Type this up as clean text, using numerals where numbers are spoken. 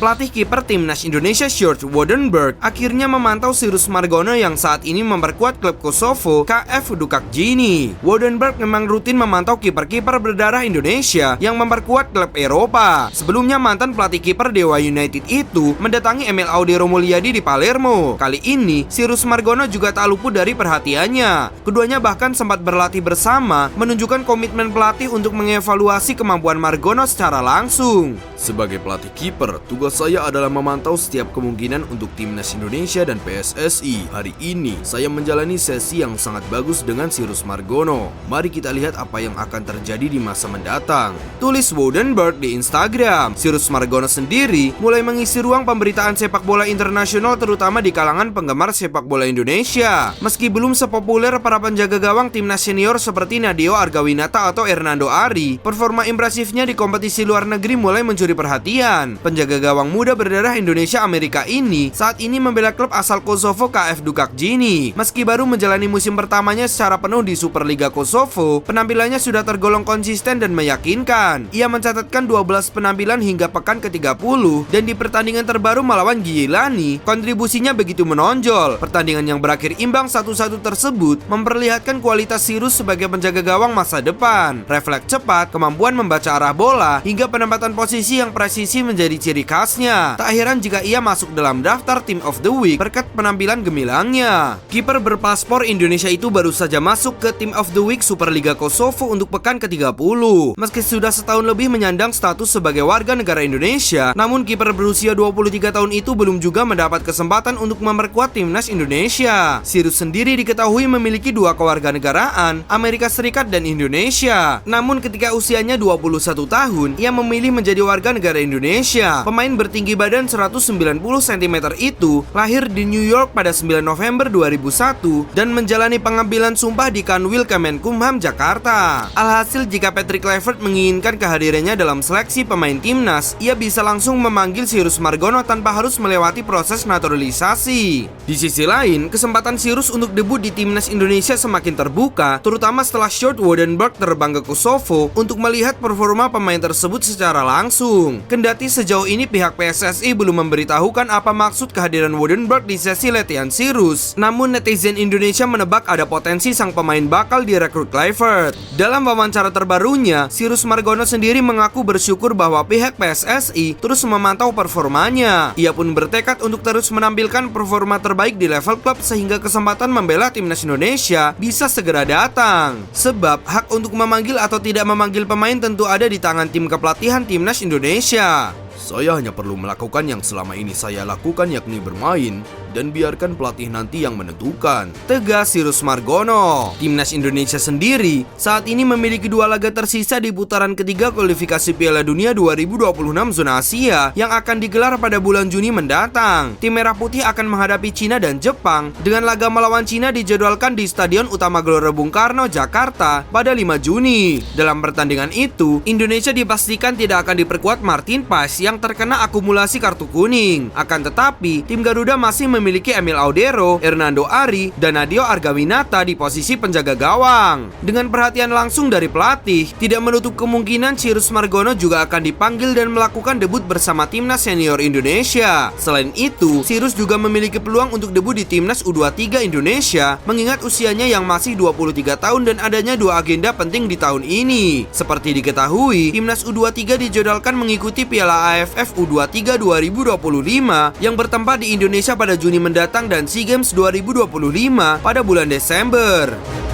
Pelatih kiper timnas Indonesia Sjoerd Wodenberg akhirnya memantau Sirus Margono yang saat ini memperkuat klub Kosovo KF Dukakjini. Wodenberg memang rutin memantau kiper-kiper berdarah Indonesia yang memperkuat klub Eropa. Sebelumnya mantan pelatih kiper Dewa United itu mendatangi Emil Audero Mulyadi di Palermo. Kali ini Sirus Margono juga tak luput dari perhatiannya. Keduanya bahkan sempat berlatih bersama, menunjukkan komitmen pelatih untuk mengevaluasi kemampuan Margono secara langsung. Sebagai pelatih kiper, tugas saya adalah memantau setiap kemungkinan untuk timnas Indonesia dan PSSI. Hari ini, saya menjalani sesi yang sangat bagus dengan Sirus Margono. Mari kita lihat apa yang akan terjadi di masa mendatang, tulis Wodenberg di Instagram. Sirus Margono sendiri mulai mengisi ruang pemberitaan sepak bola internasional, terutama di kalangan penggemar sepak bola Indonesia. Meski belum sepopuler para penjaga gawang timnas senior seperti Nadeo Argawinata atau Hernando Ari, performa impresifnya di kompetisi luar negeri mulai mencuri perhatian. Penjaga gawang muda berdarah Indonesia Amerika ini saat ini membela klub asal Kosovo KF Dukakjini. Meski baru menjalani musim pertamanya secara penuh di Superliga Kosovo, penampilannya sudah tergolong konsisten dan meyakinkan. Ia mencatatkan 12 penampilan hingga pekan ke-30 dan di pertandingan terbaru melawan Giyilani, kontribusinya begitu menonjol. Pertandingan yang berakhir imbang 1-1 tersebut memperlihatkan kualitas Sirus sebagai penjaga gawang masa depan. Refleks cepat, kemampuan membaca arah bola, hingga penempatan posisi yang presisi menjadi ciri khasnya. Tak heran jika ia masuk dalam daftar Team of the Week berkat penampilan gemilangnya. Kiper berpaspor Indonesia itu baru saja masuk ke Team of the Week Superliga Kosovo untuk pekan ke-30. Meski sudah setahun lebih menyandang status sebagai warga negara Indonesia, namun kiper berusia 23 tahun itu belum juga mendapat kesempatan untuk memperkuat timnas Indonesia. Sirus sendiri diketahui memiliki dua kewarganegaraan, Amerika Serikat dan Indonesia. Namun ketika usianya 21 tahun, ia memilih menjadi warga negara Indonesia. Pemain bertinggi badan 190 cm itu lahir di New York pada 9 November 2001 dan menjalani pengambilan sumpah di Kanwil Kemenkumham Jakarta. Alhasil jika Patrick Kluivert menginginkan kehadirannya dalam seleksi pemain timnas, ia bisa langsung memanggil Sirus Margono tanpa harus melewati proses naturalisasi. Di sisi lain, kesempatan Sirus untuk debut di timnas Indonesia semakin terbuka, terutama setelah Sjoerd Wodenberg terbang ke Kosovo untuk melihat performa pemain tersebut secara langsung. Kendati sejauh ini pihak PSSI belum memberitahukan apa maksud kehadiran Wodenberg di sesi latihan Sirus, namun netizen Indonesia menebak ada potensi sang pemain bakal direkrut Kluivert. Dalam wawancara terbarunya, Sirus Margono sendiri mengaku bersyukur bahwa pihak PSSI terus memantau performanya. Ia pun bertekad untuk terus menampilkan performa terbaik di level klub sehingga kesempatan membela timnas Indonesia bisa segera datang. Sebab hak untuk memanggil atau tidak memanggil pemain tentu ada di tangan tim kepelatihan timnas Indonesia. Saya hanya perlu melakukan yang selama ini saya lakukan, yakni bermain, dan biarkan pelatih nanti yang menentukan, tegas Sirus Margono. Timnas Indonesia sendiri saat ini memiliki dua laga tersisa di putaran ketiga kualifikasi Piala Dunia 2026 zona Asia yang akan digelar pada bulan Juni mendatang. Tim Merah Putih akan menghadapi Cina dan Jepang, dengan laga melawan Cina dijadwalkan di Stadion Utama Gelora Bung Karno, Jakarta pada 5 Juni. Dalam pertandingan itu, Indonesia dipastikan tidak akan diperkuat Martin Paes yang terkena akumulasi kartu kuning. Akan tetapi, tim Garuda masih memiliki Emil Audero, Hernando Ari, dan Nadeo Argawinata di posisi penjaga gawang. Dengan perhatian langsung dari pelatih, tidak menutup kemungkinan Sirus Margono juga akan dipanggil dan melakukan debut bersama timnas senior Indonesia. Selain itu, Sirus juga memiliki peluang untuk debut di timnas U23 Indonesia, mengingat usianya yang masih 23 tahun dan adanya dua agenda penting di tahun ini. Seperti diketahui, timnas U23 dijadwalkan mengikuti Piala AFF U23 2025 yang bertempat di Indonesia pada Juni mendatang dan SEA Games 2025 pada bulan Desember.